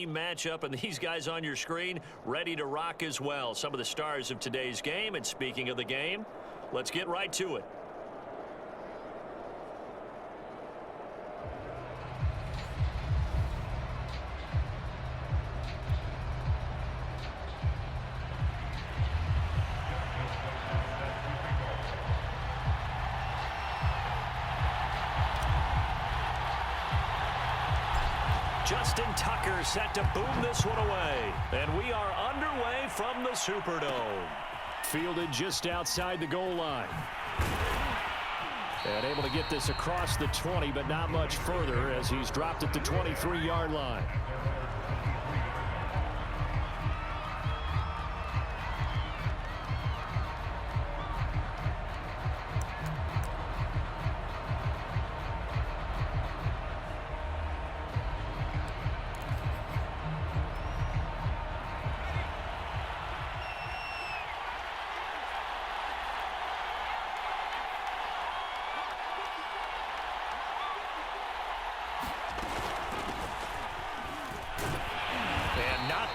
team matchup, and these guys on your screen ready to rock as well. Some of the stars of today's game, and speaking of the game, let's get right to it. Justin Tucker set to boom this one away. And we are underway from the Superdome. Fielded just outside the goal line. And able to get this across the 20, but not much further as he's dropped it to 23-yard line.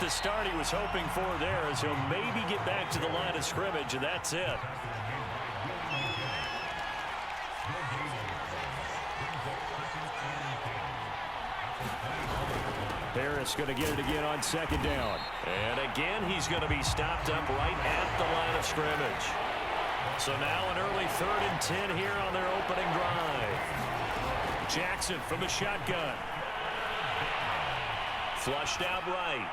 The start he was hoping for there as he'll maybe get back to the line of scrimmage, and that's it. Harris going to get it again on second down. And again, he's going to be stopped up right at the line of scrimmage. So now an early 3rd and 10 here on their opening drive. Jackson from the shotgun. Flushed out right.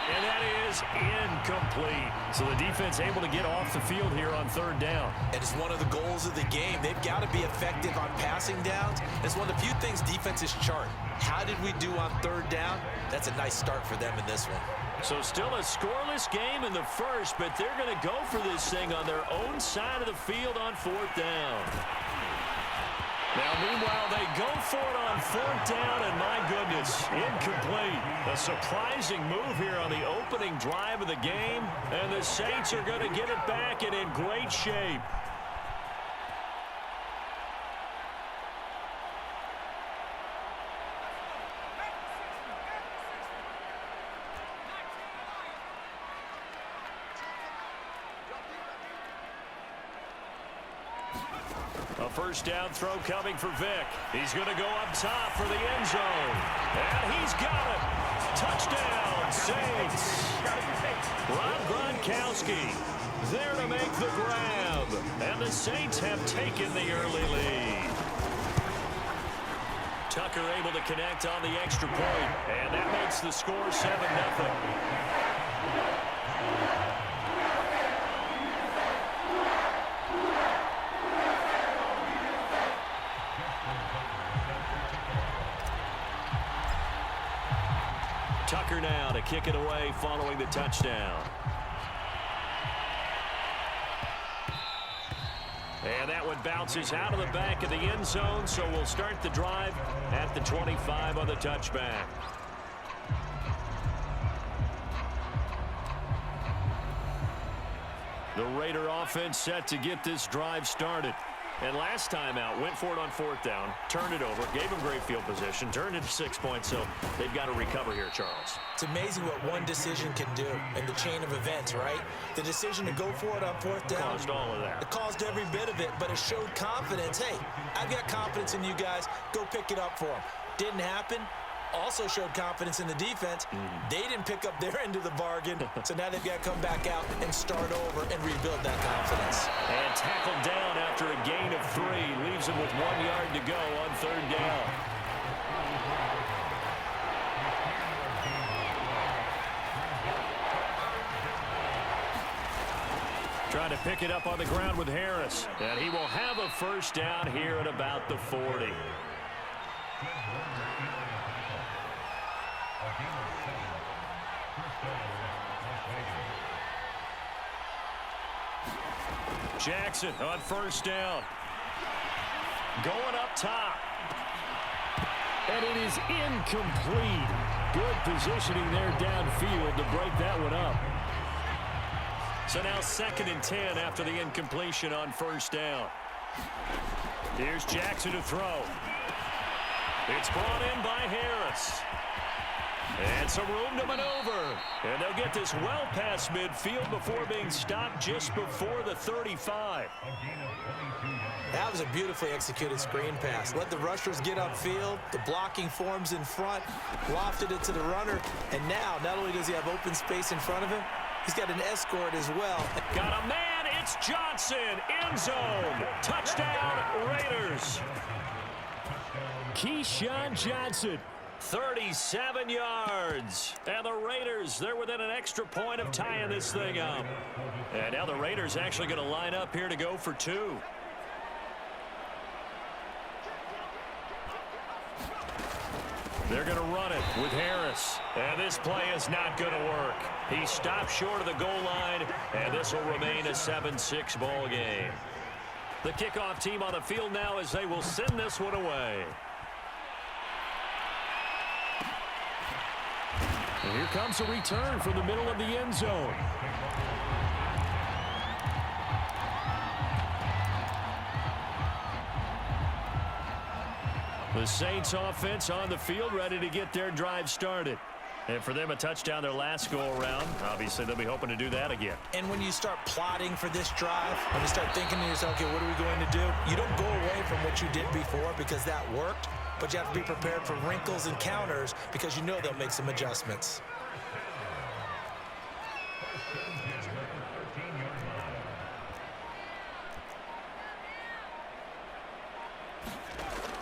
And that is incomplete. So the defense able to get off the field here on 3rd down. And it's one of the goals of the game. They've got to be effective on passing downs. It's one of the few things defenses chart. How did we do on 3rd down? That's a nice start for them in this one. So still a scoreless game in the first, but they're going to go for this thing on their own side of the field on 4th down. Now, meanwhile, they go for it on 4th down, and my goodness, incomplete. A surprising move here on the opening drive of the game, and the Saints are going to get it back and in great shape. A first down throw coming for Vick. He's going to go up top for the end zone. And he's got it. Touchdown, Saints. Rob Gronkowski there to make the grab. And the Saints have taken the early lead. Tucker able to connect on the extra point. And that makes the score 7-0. Tucker now to kick it away following the touchdown. And that one bounces out of the back of the end zone, so we'll start the drive at the 25 on the touchback. The Raider offense set to get this drive started. And last time out, went for it on 4th down, turned it over, gave them great field position, turned it to 6 points, so they've got to recover here, Charles. It's amazing what one decision can do in the chain of events, right? The decision to go for it on 4th down. Caused all of that. It caused every bit of it, but it showed confidence. Hey, I've got confidence in you guys. Go pick it up for them. Didn't happen. Also showed confidence in the defense. They didn't pick up their end of the bargain, so now they've got to come back out and start over and rebuild that confidence. And tackled down after a gain of 3. Leaves him with 1 yard to go on 3rd down. Trying to pick it up on the ground with Harris. And he will have a first down here at about the 40. Jackson on first down. Going up top. And it is incomplete. Good positioning there downfield to break that one up. So now 2nd and 10 after the incompletion on first down. Here's Jackson to throw. It's brought in by Harris. And some room to maneuver. And they'll get this well past midfield before being stopped just before the 35. That was a beautifully executed screen pass. Let the rushers get upfield. The blocking forms in front. Lofted it to the runner. And now, not only does he have open space in front of him, he's got an escort as well. Got a man. It's Johnson. End zone. Touchdown, Raiders. Keyshawn Johnson. 37 yards. And the Raiders, they're within an extra point of tying this thing up. And now the Raiders actually going to line up here to go for two. They're going to run it with Harris. And this play is not going to work. He stopped short of the goal line, and this will remain a 7-6 ball game. The kickoff team on the field now as they will send this one away. And here comes a return from the middle of the end zone. The Saints offense on the field ready to get their drive started. And for them, a touchdown their last go-around. Obviously, they'll be hoping to do that again. And when you start plotting for this drive, when you start thinking to yourself, okay, what are we going to do? You don't go away from what you did before because that worked, but you have to be prepared for wrinkles and counters because you know they'll make some adjustments.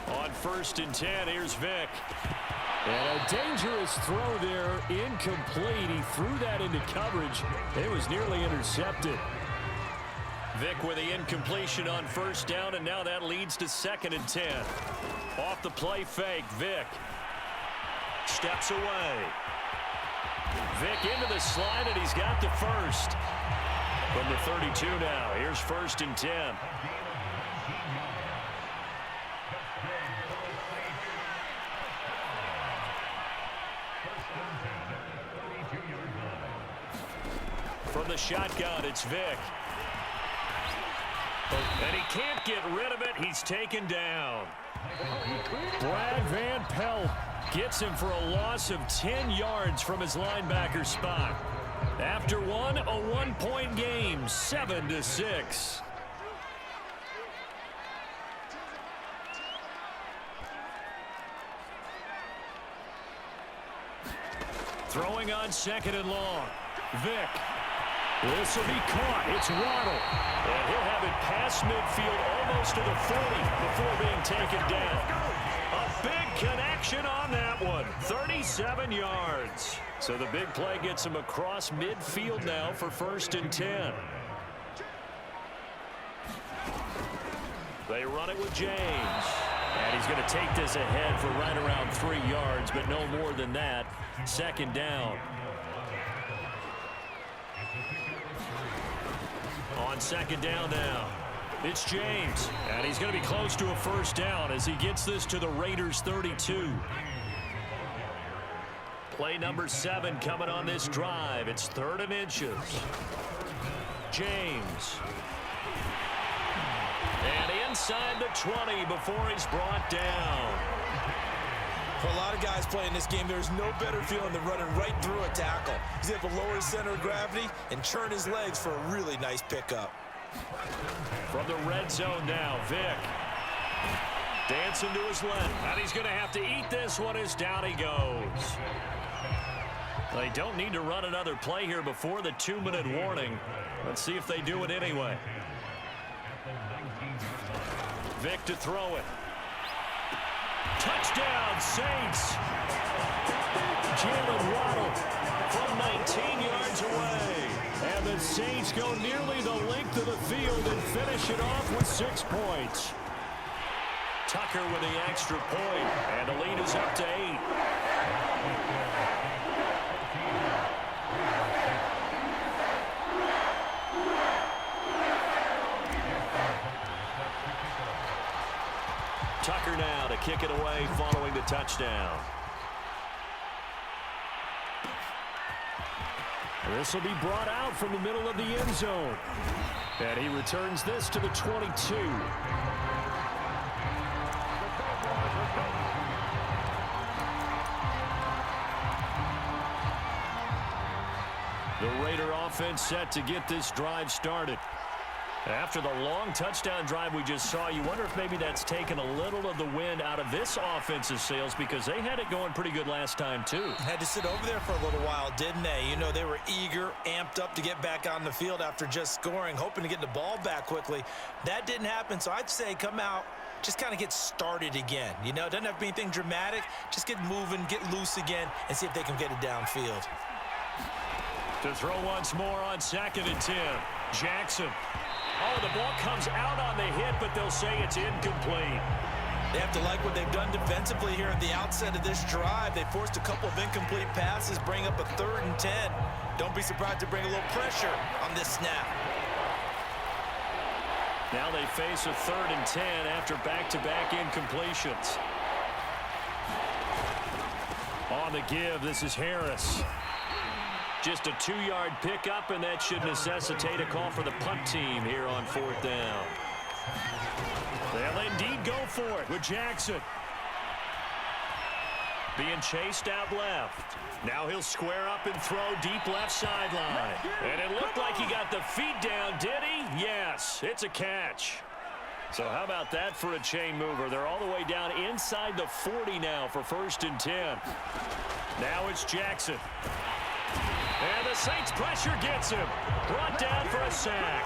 On 1st and 10, here's Vick. And a dangerous throw there, incomplete. He threw that into coverage. It was nearly intercepted. Vick with the incompletion on 1st down, and now that leads to 2nd and 10. Off the play fake, Vick steps away. Vick into the slide, and he's got the first. From the 32 now, here's 1st and 10. From the shotgun, it's Vick. And he can't get rid of it. He's taken down. Brad Van Pelt gets him for a loss of 10 yards from his linebacker spot. After one, a one-point game, 7-6. Throwing on 2nd and long. Vick. This will be caught. It's Waddle. And he'll have it past midfield almost to the 40 before being taken down. A big connection on that one. 37 yards. So the big play gets him across midfield now for 1st and 10. They run it with James. And he's going to take this ahead for right around 3 yards, but no more than that. 2nd down. On 2nd down now, it's James. And he's going to be close to a 1st down as he gets this to the Raiders 32. Play number 7 coming on this drive. It's 3rd and inches. James. And inside the 20 before he's brought down. For a lot of guys playing this game, there's no better feeling than running right through a tackle. He's able to lower his center of gravity and churn his legs for a really nice pickup. From the red zone now, Vick. Dancing to his left. And he's going to have to eat this one as down he goes. They don't need to run another play here before the 2-minute warning. Let's see if they do it anyway. Vick to throw it. Touchdown, Saints. Jalen Waddle from 19 yards away. And the Saints go nearly the length of the field and finish it off with 6 points. Tucker with the extra point, and the lead is up to 8. Tucker now to kick it away following the touchdown. This will be brought out from the middle of the end zone. And he returns this to the 22. The Raider offense set to get this drive started. After the long touchdown drive we just saw, you wonder if maybe that's taken a little of the wind out of this offense's sails because they had it going pretty good last time too. Had to sit over there for a little while, didn't they? You know, they were eager, amped up to get back on the field after just scoring, hoping to get the ball back quickly. That didn't happen, so I'd say come out, just kind of get started again. You know, it doesn't have to be anything dramatic. Just get moving, get loose again, and see if they can get it downfield. To throw once more on 2nd and 10. Jackson. Oh, the ball comes out on the hit, but they'll say it's incomplete. They have to like what they've done defensively here at the outset of this drive. They forced a couple of incomplete passes, bring up a 3rd and 10. Don't be surprised to bring a little pressure on this snap. Now they face a 3rd and 10 after back-to-back incompletions. On the give, this is Harris. Just a 2-yard pickup, and that should necessitate a call for the punt team here on 4th down. They'll indeed go for it with Jackson. Being chased out left. Now he'll square up and throw deep left sideline. And it looked like he got the feet down, did he? Yes, it's a catch. So how about that for a chain mover? They're all the way down inside the 40 now for 1st and 10. Now it's Jackson. And the Saints pressure gets him. Brought down for a sack.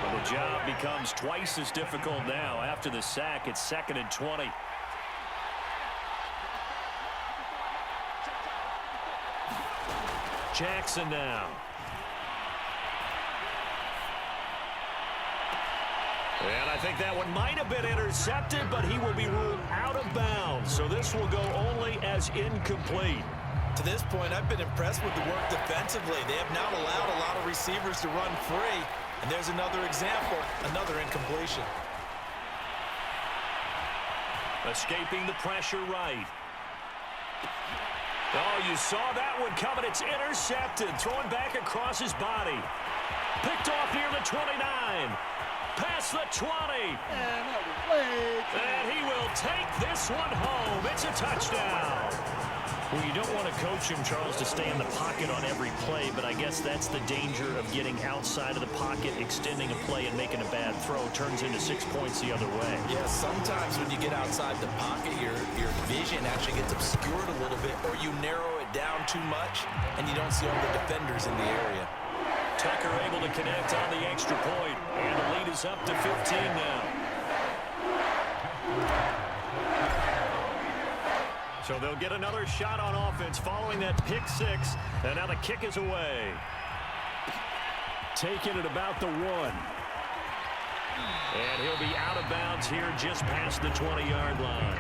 Well, the job becomes twice as difficult now. After the sack, it's 2nd and 20. Jackson now. And I think that one might have been intercepted, but he will be ruled out of bounds. So this will go only as incomplete. To this point, I've been impressed with the work defensively. They have not allowed a lot of receivers to run free. And there's another example, another incompletion. Escaping the pressure right. Oh, you saw that one coming. It's intercepted. Throwing back across his body. Picked off near the 29. Past the 20. And he will take this one home. It's a touchdown. Well, you don't want to coach him, Charles, to stay in the pocket on every play, but I guess that's the danger of getting outside of the pocket, extending a play, and making a bad throw. Turns into 6 points the other way. Yeah, sometimes when you get outside the pocket, your vision actually gets obscured a little bit, or you narrow it down too much, and you don't see all the defenders in the area. Tucker able to connect on the extra point, and the lead is up to 15 now. So they'll get another shot on offense following that pick 6, and now the kick is away. Taking it about the 1. And he'll be out of bounds here just past the 20-yard line.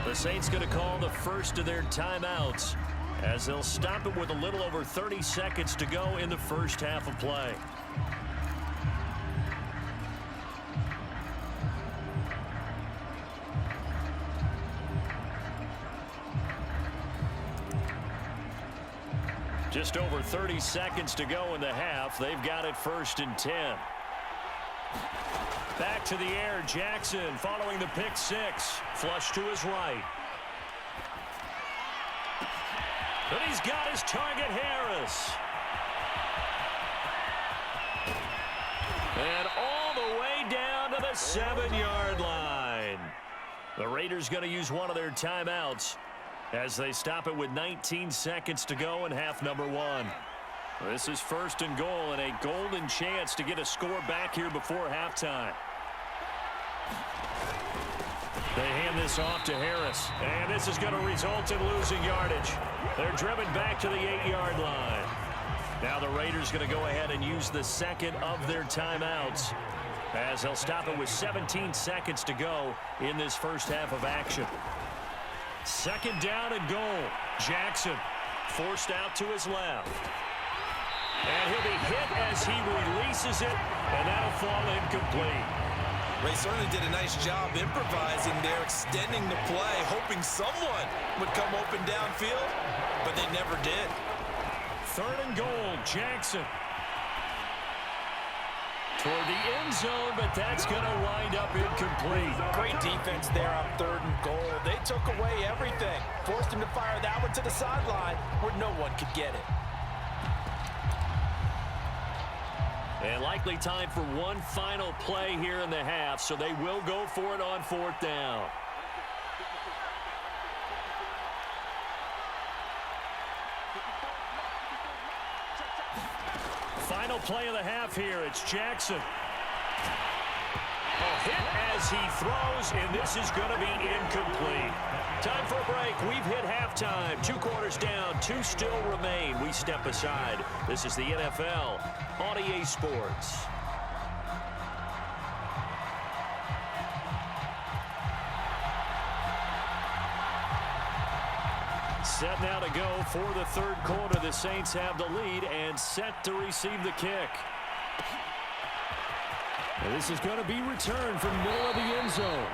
The Saints going to call the first of their timeouts as they'll stop it with a little over 30 seconds to go in the first half of play. Just over 30 seconds to go in the half. They've got it 1st and 10. Back to the air, Jackson following the pick 6. Flush to his right. But he's got his target, Harris. And all the way down to the 7-yard line. The Raiders going to use one of their timeouts as they stop it with 19 seconds to go in half number 1. This is 1st and goal and a golden chance to get a score back here before halftime. They hand this off to Harris, and this is going to result in losing yardage. They're driven back to the 8-yard line. Now the Raiders going to go ahead and use the second of their timeouts as they'll stop it with 17 seconds to go in this first half of action. 2nd down and goal. Jackson forced out to his left. And he'll be hit as he releases it, and that'll fall incomplete. Ray certainly did a nice job improvising there, extending the play, hoping someone would come open downfield, but they never did. 3rd and goal, Jackson. toward the end zone, but that's going to wind up incomplete. Great defense there on 3rd and goal. They took away everything. Forced him to fire that one to the sideline where no one could get it. And likely time for one final play here in the half, so they will go for it on 4th down. Final play of the half here. It's Jackson. A hit as he throws, and this is going to be incomplete. Time for a break. We've hit halftime. 2 quarters down, 2 still remain. We step aside. This is the NFL on EA Sports. Set now to go for the 3rd quarter. The Saints have the lead and set to receive the kick. And this is going to be returned from middle of the end zone.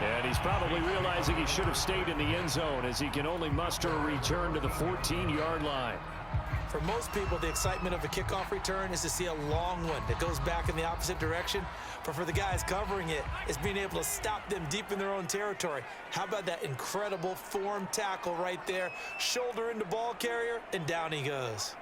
And he's probably realizing he should have stayed in the end zone as he can only muster a return to the 14-yard line. For most people, the excitement of a kickoff return is to see a long one that goes back in the opposite direction. But for the guys covering it, it's being able to stop them deep in their own territory. How about that incredible form tackle right there? Shoulder into ball carrier, and down he goes.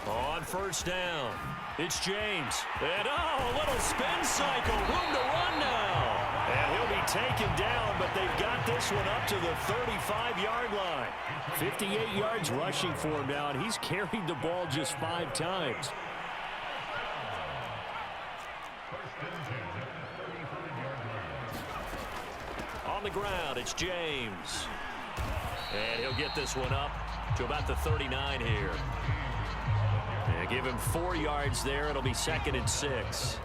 On 1st down, it's James. And, a little spin cycle. Room to run now. And he'll be taken down, but they've got this one up to the 35-yard line. 58 yards rushing for him now, and he's carried the ball just 5 times. On the ground, it's James. And he'll get this one up to about the 39 here. And give him 4 yards there. It'll be 2nd and 6.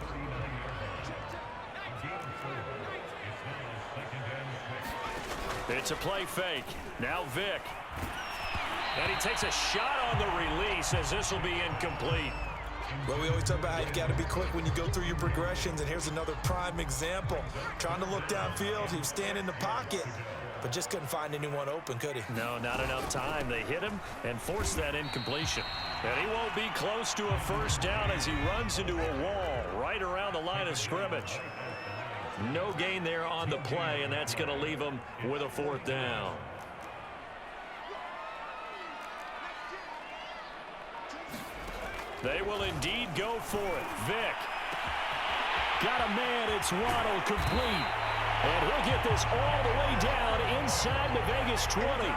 It's a play fake. Now Vick. And he takes a shot on the release as this will be incomplete. Well, we always talk about how you've got to be quick when you go through your progressions, and here's another prime example. Trying to look downfield, he was standing in the pocket, but just couldn't find anyone open, could he? No, not enough time. They hit him and forced that incompletion. And he won't be close to a 1st down as he runs into a wall right around the line of scrimmage. No gain there on the play, and that's going to leave him with a 4th down. They will indeed go for it. Vick. Got a man. It's Waddle complete. And he'll get this all the way down inside the Vegas 20.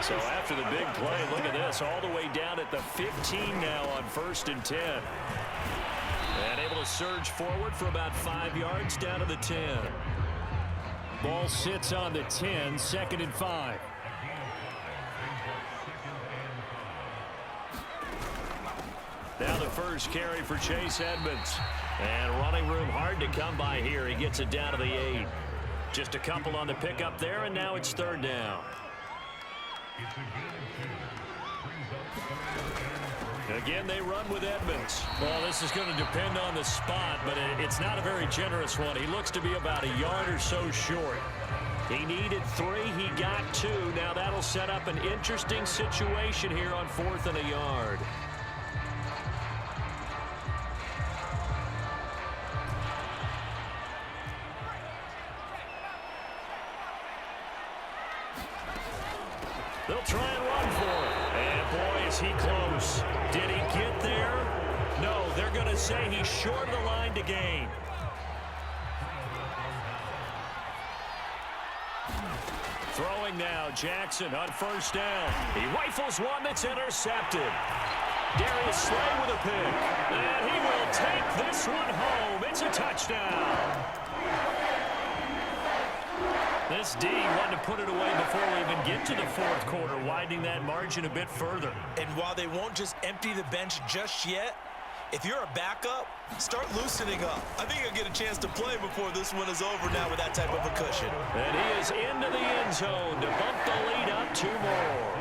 So after the big play, look at this. All the way down at the 15 now on 1st and 10. And able to surge forward for about 5 yards down to the 10. Ball sits on the 10, 2nd and 5. Now the first carry for Chase Edmonds. And running room hard to come by here. He gets it down to the 8. Just a couple on the pickup there, and now it's 3rd down. Again, they run with Edmonds. Well, this is going to depend on the spot, but it's not a very generous one. He looks to be about a yard or so short. He needed 3. He got 2. Now that'll set up an interesting situation here on 4th and a yard. They'll try and run for it. And, boy, is he close. Did he get there? No, they're going to say he's short of the line to gain. Throwing now, Jackson on 1st down. He rifles one that's intercepted. Darius Slay with a pick. And he will take this one home. It's a touchdown. This D wanted to put it away before we even get to the 4th quarter, widening that margin a bit further. And while they won't just empty the bench just yet, if you're a backup, start loosening up. I think you'll get a chance to play before this one is over now with that type of a cushion. And he is into the end zone to bump the lead up 2 more.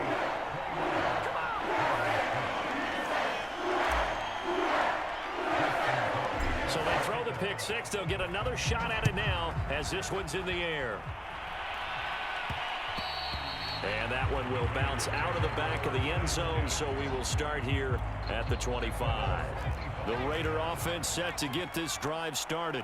So they throw the pick 6. They'll get another shot at it now as this one's in the air. And that one will bounce out of the back of the end zone, so we will start here at the 25. The Raider offense set to get this drive started.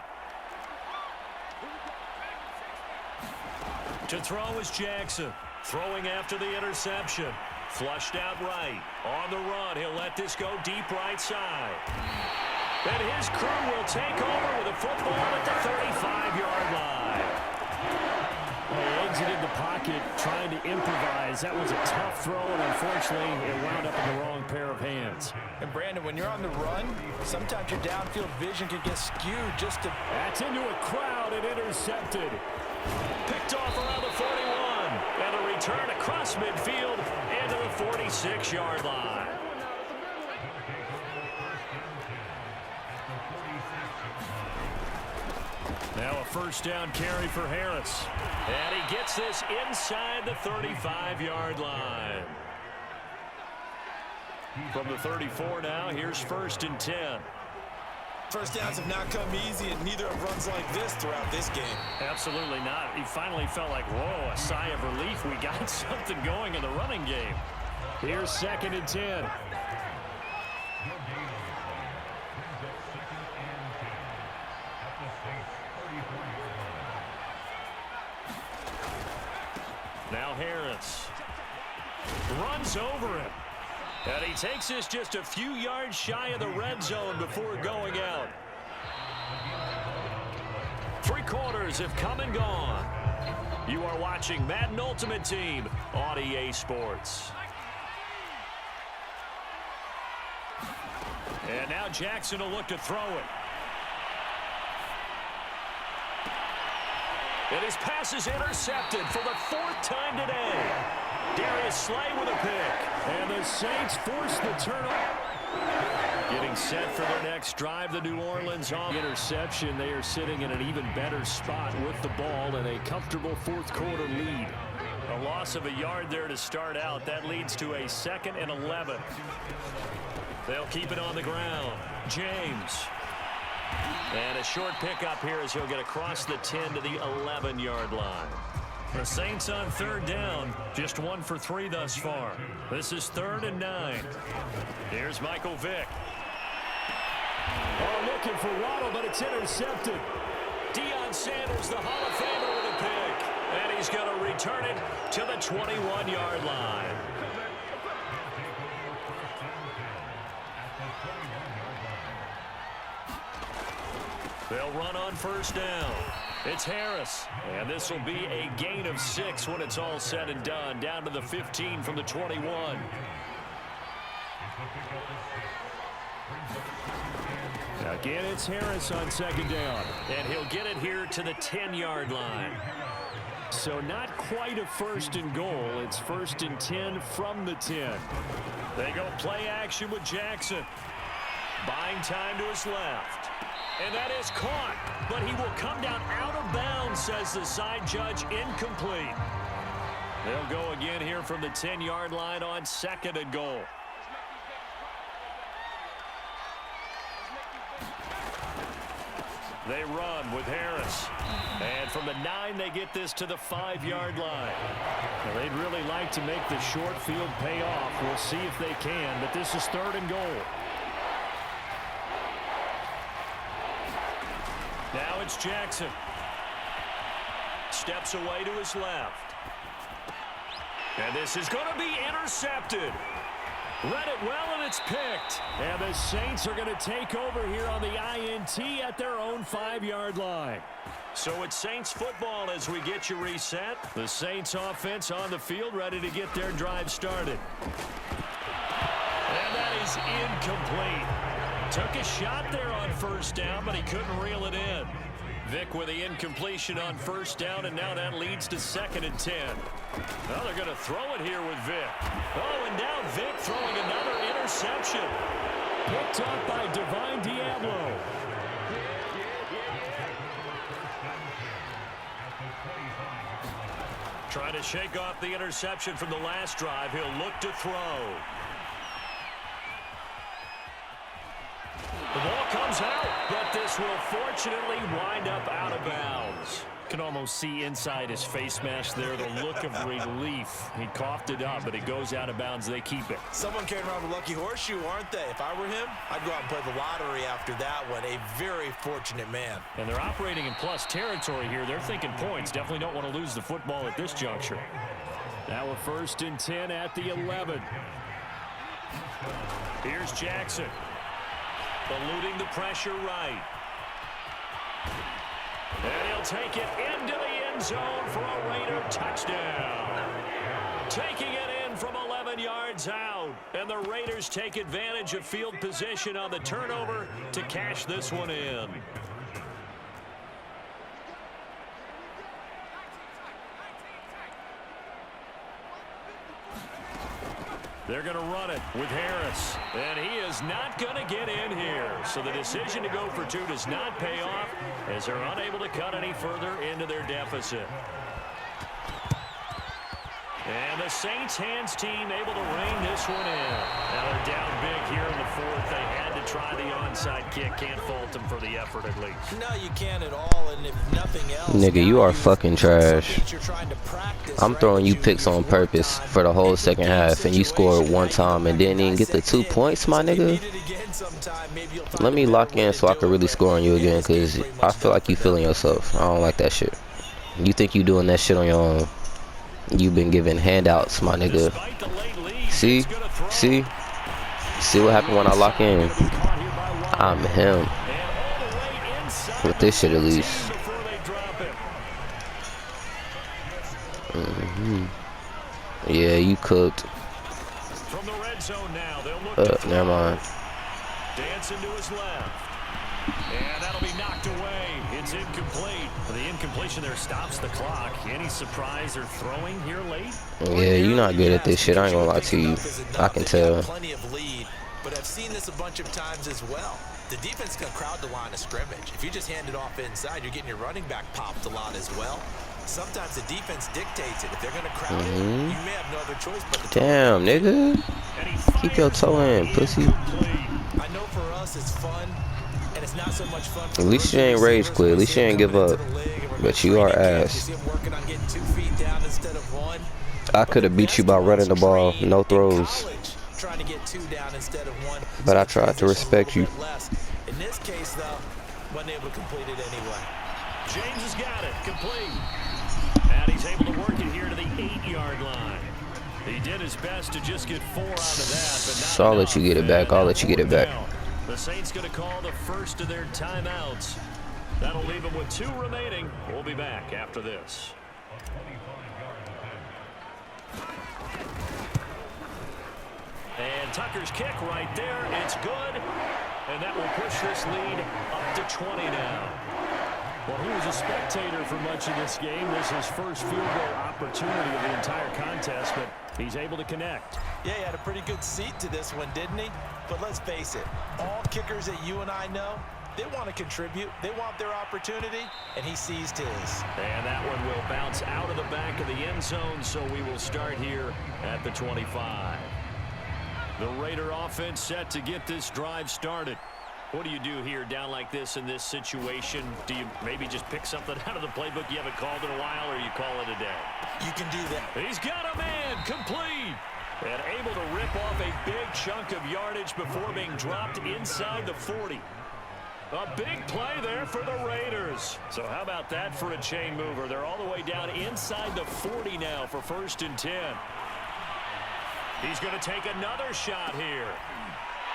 To throw is Jackson. Throwing after the interception. Flushed out right. On the run, he'll let this go deep right side. And his crew will take over with a football at the 35-yard line. He exited the pocket trying to improvise. That was a tough throw, and unfortunately, it wound up in the wrong pair of hands. And Brandon, when you're on the run, sometimes your downfield vision can get skewed just to... That's into a crowd and intercepted. Picked off around the 41. And a return across midfield into the 46-yard line. Now a first down carry for Harris. And he gets this inside the 35-yard line. From the 34 now, here's 1st and 10. First downs have not come easy, and neither have runs like this throughout this game. Absolutely not. He finally felt like, whoa, a sigh of relief. We got something going in the running game. Here's 2nd and 10. Now Harris runs over him. And he takes this just a few yards shy of the red zone before going out. 3 quarters have come and gone. You are watching Madden Ultimate Team on EA Sports. And now Jackson will look to throw it. And his pass is intercepted for the 4th time today. Darius Slay with a pick. And the Saints force the turnover. Getting set for their next drive, the New Orleans off. Interception, they are sitting in an even better spot with the ball and a comfortable 4th quarter lead. A loss of a yard there to start out. That leads to a 2nd and 11. They'll keep it on the ground. James. And a short pickup here as he'll get across the 10 to the 11-yard line. The Saints on 3rd down, just 1 for 3 thus far. This is 3rd and 9. Here's Michael Vick. Oh, looking for Waddle, but it's intercepted. Deion Sanders, the Hall of Famer, with a pick. And he's going to return it to the 21-yard line. They'll run on 1st down. It's Harris, and this will be a gain of 6 when it's all said and done, down to the 15 from the 21. Again, it's Harris on 2nd down. And he'll get it here to the 10-yard line. So not quite a 1st and goal. It's 1st and 10 from the 10. They go play action with Jackson. Buying time to his left. And that is caught, but he will come down out of bounds, says the side judge, incomplete. They'll go again here from the 10-yard line on 2nd and goal. They run with Harris. And from the 9, they get this to the 5-yard line. Now, they'd really like to make the short field pay off. We'll see if they can, but this is 3rd and goal. Now it's Jackson. Steps away to his left. And this is going to be intercepted. Read it well, and it's picked. And the Saints are going to take over here on the INT at their own 5-yard line. So it's Saints football as we get you reset. The Saints offense on the field ready to get their drive started. And that is incomplete. Took a shot there on 1st down, but he couldn't reel it in. Vick with the incompletion on 1st down, and now that leads to 2nd and 10. Now they're going to throw it here with Vick. Oh, and now Vick throwing another interception. Picked up by Divine Diablo. Trying to shake off the interception from the last drive. He'll look to throw. The ball comes out, but this will fortunately wind up out of bounds. Can almost see inside his face mask there the look of relief. He coughed it up, but it goes out of bounds. They keep it. Someone carrying around a lucky horseshoe, aren't they? If I were him, I'd go out and play the lottery after that one. A very fortunate man. And they're operating in plus territory here. They're thinking points. Definitely don't want to lose the football at this juncture. Now a 1st and 10 at the 11. Here's Jackson. Eluding the pressure right. And he'll take it into the end zone for a Raider touchdown. Taking it in from 11 yards out. And the Raiders take advantage of field position on the turnover to cash this one in. They're going to run it with Harris. And he is not going to get in here. So the decision to go for 2 does not pay off as they're unable to cut any further into their deficit. And the Saints hands team able to rein this one in. Now they're down big here in the 4th. They had to try the onside kick. Can't fault them for the effort at least. No, you can't at all. And if nothing else, nigga, you are fucking trash. I'm throwing you picks on purpose for the whole second half, and you scored 1 time and didn't even get the 2 points, my nigga. Let me lock in so I can really score on you again, because I feel like you feeling yourself. I don't like that shit. You think you doing that shit on your own. You've been giving handouts, my nigga. See what happened when I lock in? I'm him. With this shit at least. Yeah, you cooked. Never mind. Dancing to his left. And that'll be knocked away. It's incomplete. The incompletion there stops the clock. Any surprise or throwing here late? Yeah, you're not good at this shit. I ain't gonna lie to you. I can tell. Plenty of lead, but I've seen this a bunch of times as well. The defense can crowd the line of scrimmage. If you just hand it off inside, you're getting your running back popped a lot as well. Sometimes the defense dictates it. If they're going to crowd it, you may have no other choice but to damn, nigga. Keep your toe in, pussy. I know for us it's fun, and it's not so much fun. At least you ain't rage quit. At least you ain't give up. But you are ass. I could have beat you by running the ball, no throws. But I tried to respect you. In this case, though, wasn't able to complete it anyway. James has got it, complete. And he's able to work it here to the 8-yard line. He did his best to just get 4 out of that, but not so I'll let you get it back. I'll let you get it back. The Saints going to call the first of their timeouts. That'll leave them with 2 remaining. We'll be back after this. And Tucker's kick right there. It's good. And that will push this lead up to 20 now. Well, he was a spectator for much of this game. This is his first field goal opportunity of the entire contest, but he's able to connect. Yeah, he had a pretty good seat to this one, didn't he? But let's face it, all kickers that you and I know, they want to contribute. They want their opportunity, and he seized his. And that one will bounce out of the back of the end zone, so we will start here at the 25. The Raider offense set to get this drive started. What do you do here down like this in this situation? Do you maybe just pick something out of the playbook you haven't called in a while, or you call it a day? You can do that. He's got a man, complete. And able to rip off a big chunk of yardage before being dropped inside the 40. A big play there for the Raiders. So how about that for a chain mover? They're all the way down inside the 40 now for 1st and 10. He's going to take another shot here.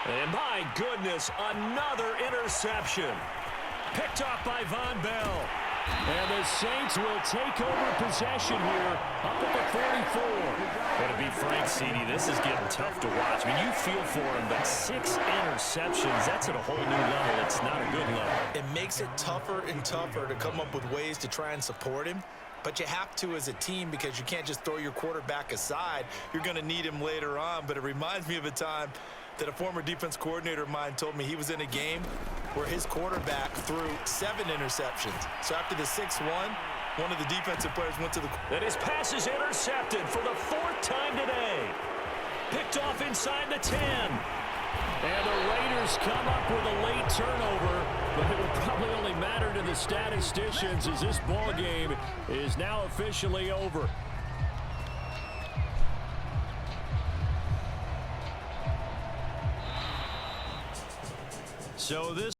And my goodness, another interception. Picked off by Von Bell. And the Saints will take over possession here up at the 44. But to be frank, CD, this is getting tough to watch. I mean, you feel for him, but 6 interceptions, that's at a whole new level. It's not a good level. It makes it tougher and tougher to come up with ways to try and support him. But you have to as a team, because you can't just throw your quarterback aside. You're going to need him later on. But it reminds me of a time that a former defense coordinator of mine told me he was in a game where his quarterback threw 7 interceptions. So after the 6-1, one of the defensive players went to the... And his pass is intercepted for the 4th time today. Picked off inside the 10. And the Raiders come up with a late turnover, but it will probably only matter to the statisticians as this ball game is now officially over. So this